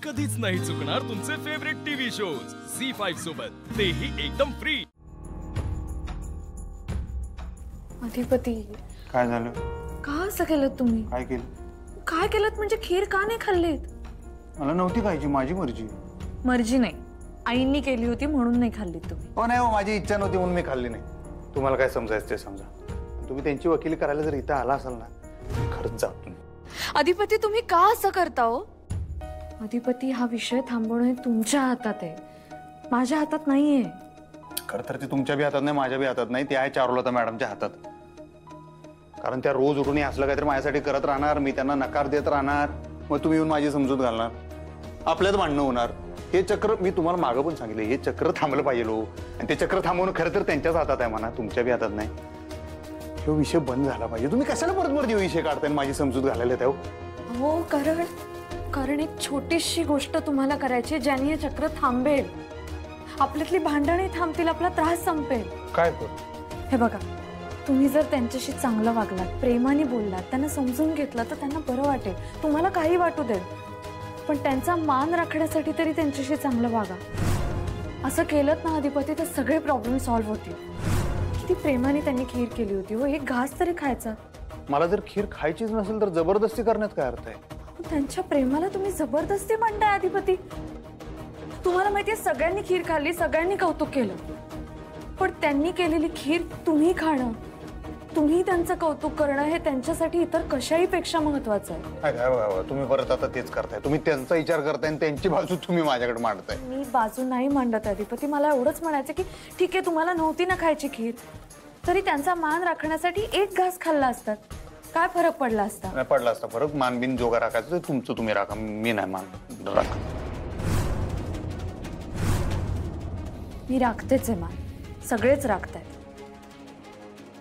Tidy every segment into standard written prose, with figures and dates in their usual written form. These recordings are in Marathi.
कधीच नाही चुकणार तुमचे फेवरेट टीव्ही शोज झी5 सोबत, तेही एकदम फ्री। अधिपती काय झालं? का असं केलं तुम्ही? काय केलं? काय केलं म्हणजे खीर का नाही खाल्लीत? मला नव्हती खायची, माझी मर्जी। मर्जी नाही, आईंनी केली होती म्हणून नाही खाल्लीत तुम्ही। हो नाही, माझी इच्छा नव्हती म्हणून मी खाल्ली नाही। तुम्हाला काय समजायचं ते समजा। तुम्ही त्यांची वकिली करायला जर इथं आला असाल ना, खरंच जा तुम्ही। अधिपती तुम्ही का असं करता हो? अधिपती हा विषय थांबवणे तुमच्या हातात आहे, माझ्या हातात नाहीये। खरं तर ते तुमच्या बी हातात नाही, माझ्या बी हातात नाही, ते आहे चारुलता मॅडमच्या हातात। कारण त्या रोज उठून असलं काहीतरी माझ्यासाठी करत राहणार, मी त्यांना नकार देत राहणार, मग तुम्ही येऊन माझी समजूत घालणार, आपल्यात भांडणं होणार। हे चक्र मी तुम्हाला मागं पण सांगितलं, हे चक्र थांबलं पाहिजे लो। आणि ते चक्र थांबवणं खरं तर त्यांच्याच हातात आहे म्हणा, तुमच्या बी हातात नाही। हे विषय बंद झाला पाहिजे। तुम्ही कशाला परत परत विषय काढताय, माझी समजूत घालायला त्या हो? कारण एक छोटीशी गोष्ट तुम्हाला करायची ज्याने हे चक्र थांबेल, आपल्यातली भांडणे थांबतील, आपला त्रास संपेल। काय कर? हे बघा, तुम्ही जर त्यांच्याशी चांगलं वागलात, प्रेमाने बोललात, त्यांना समजून घेतलं तर त्यांना बरं वाटेल, तुम्हाला काही वाटू दे, पण त्यांचा मान राखण्यासाठी तरी त्यांच्याशी चांगलं वागा। असं केलं ना अधिपती तर सगळे प्रॉब्लेम सॉल्व्ह होतील। किती प्रेमाने त्यांनी खीर केली होती हो, एक घास तरी खायचा। मला जर खीर खायचीच नसेल तर जबरदस्ती करण्यात काय अर्थ आहे? त्यांच्या प्रेमाला तुम्ही जबरदस्ती म्हणताय अधिपती? तुम्हाला माहितीये सगळ्यांनी खीर खाल्ली, सगळ्यांनी कौतुक केलं, पण त्यांनी केलेली खीर तुम्ही खाणं, तुम्ही त्यांचं कौतुक करणं हे त्यांच्यासाठी इतर कशाही पेक्षा महत्वाचं आहे। तुम्ही परत आता तेच करताय, तुम्ही त्यांचा विचार करताय आणि त्यांची बाजू तुम्ही माझ्याकडे मांडताय। मी बाजू नाही मांडत अधिपती, मला एवढंच म्हणायचं की ठीक आहे, तुम्हाला नव्हती ना खायची खीर, तरी त्यांचा मान राखण्यासाठी एक घास खाल्ला असता, काय फरक पडला असता? नाही पडला असता फरक। मानबिन जोगा राखायचं ते तुमचं तुम्ही राखा, मी नाही मान राख। मी राखतेच आहे मान, सगळेच राखतायत,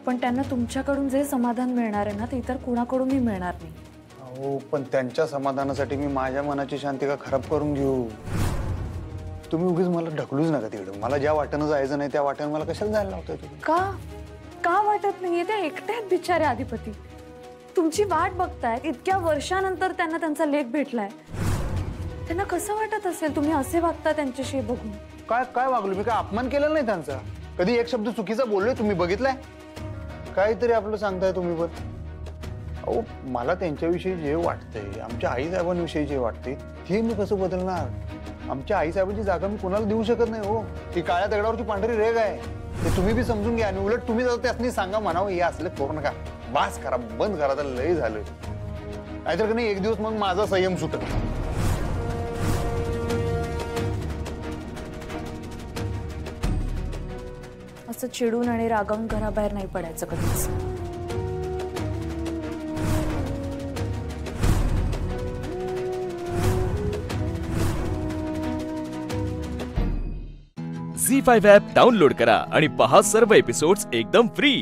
पण त्यांना तुमच्याकडून जे समाधान मिळणार आहे ना ते इतर कोणाकडूनही मिळणार नाही। हो, पण त्यांच्या समाधानासाठी मी माझ्या मनाची शांती का खराब करून घेऊ? तुम्ही उगीच मला ढकलूच नका तिकडे। मला ज्या वाटेनं जायचं नाही त्या वाटेनं मला कशाला जायला लावताय तुम्ही? का वाटत नाहीये? त्या एकट्याच बिचारे अधिपती तुमची वाट बघतायत, इतक्या वर्षानंतर त्यांना त्यांचा लेख भेटलाय, त्यांना कसं वाटत असेल तुम्ही असे वागता त्यांच्याशी बघून? काय वागलो मी? काय अपमान केलेला नाही त्यांचा? कधी एक शब्द चुकीचा बोललोय तुम्ही बघितलाय? काहीतरी आपलं सांगताय तुम्ही पण। अहो, मला त्यांच्याविषयी जे वाटतंय, आमच्या आईसाहेबांविषयी जे वाटतंय ते मी कसं बदलणार? आमच्या आईसाहेबांची जागा मी कोणाला देऊ शकत नाही हो। ती काळ्या दगडावरची पांढरी रेघ आहे, ते तुम्ही बी समजून घ्या। आणि उलट तुम्ही जर त्यासनी सांगा, म्हणावं हे असलं करू नका, बास करा, बंद करा, तर लय झालं। नाहीतर नाही एक दिवस मग माझा संयम सुटत। असं चिडून आणि रागावून घराबाहेर नाही पडायचं कधीच। झी5 ॲप डाउनलोड करा आणि पहा सर्व एपिसोड्स एकदम फ्री।